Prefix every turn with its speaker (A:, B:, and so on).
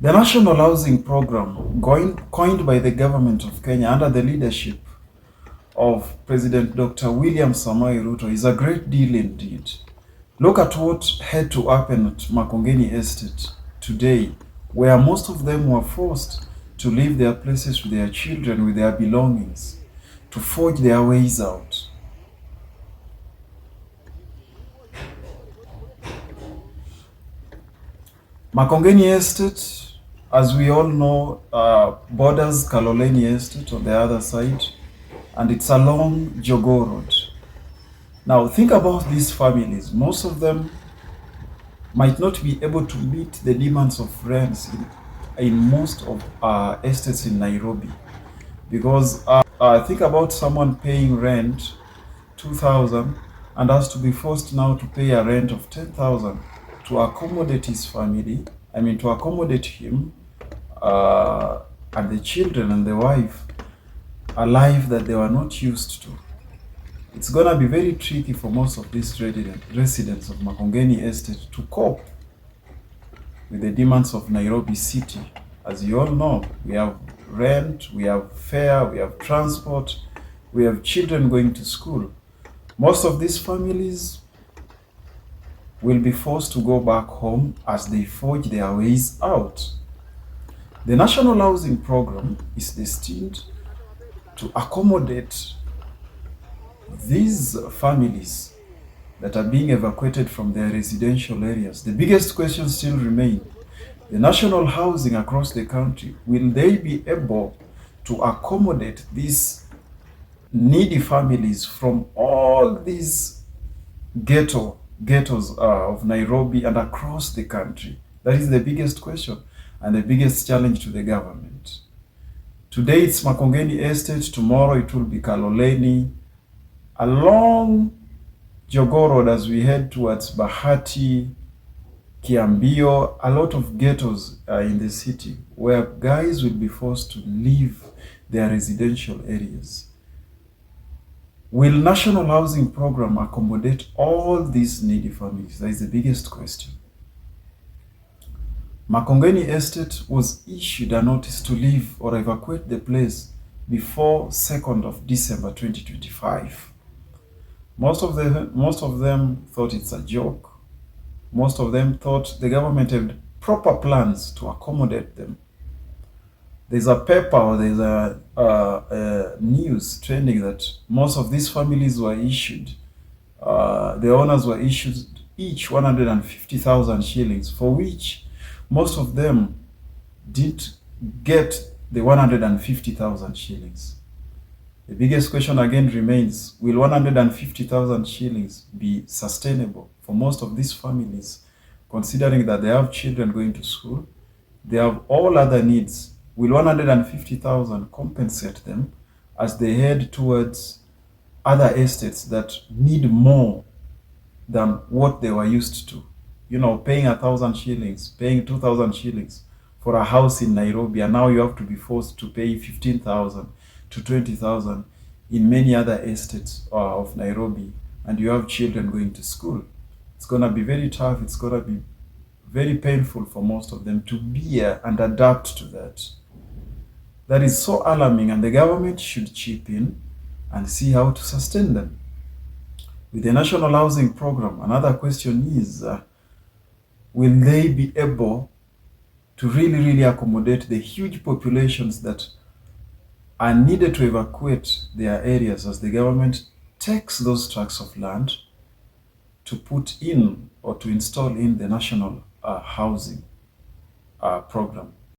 A: The National Housing Program, coined by the government of Kenya under the leadership of President Dr. William Samoei Ruto, is a great deal indeed. Look at what had to happen at Makongeni Estate today, where most of them were forced to leave their places with their children, with their belongings, to forge their ways out. Makongeni Estate, as we all know, borders Kaloleni Estate on the other side, and it's along Jogoo Road. Now, think about these families. Most of them might not be able to meet the demands of rents in most of estates in Nairobi. Because think about someone paying rent 2,000 and has to be forced now to pay a rent of 10,000 to accommodate his family. I mean, to accommodate him and the children and the wife, a life that they were not used to. It's gonna be very tricky for most of these residents of Makongeni Estate to cope with the demands of Nairobi City. As you all know, we have rent, we have fare, we have transport, we have children going to school. Most of these families will be forced to go back home as they forge their ways out. The National Housing Program is destined to accommodate these families that are being evacuated from their residential areas. The biggest question still remains: the national housing across the country, will they be able to accommodate these needy families from all these ghettos of Nairobi and across the country? That is the biggest question and the biggest challenge to the government. Today it's Makongeni Estate, tomorrow it will be Kaloleni, along Jogoo Road as we head towards Bahati, Kiambio, a lot of ghettos in the city where guys will be forced to leave their residential areas. Will National Housing Program accommodate all these needy families? That is the biggest question. Makongeni Estate was issued a notice to leave or evacuate the place before 2nd of December 2025. Most of them thought it's a joke. Most of them thought the government had proper plans to accommodate them. There's a paper or there's a news trending that most of these families were issued, the owners were issued each 150,000 shillings, for which most of them didn't get the 150,000 shillings. The biggest question again remains: will 150,000 shillings be sustainable for most of these families, considering that they have children going to school, they have all other needs? Will 150,000 compensate them as they head towards other estates that need more than what they were used to? You know, paying 1,000 shillings, paying 2,000 shillings for a house in Nairobi, and now you have to be forced to pay 15,000 to 20,000 in many other estates of Nairobi, and you have children going to school. It's gonna be very tough. It's gonna be very painful for most of them to bear and adapt to that. That is so alarming, and the government should chip in and see how to sustain them. With the National Housing Program, another question is, will they be able to really accommodate the huge populations that are needed to evacuate their areas as the government takes those tracts of land to put in or to install in the National Housing Program?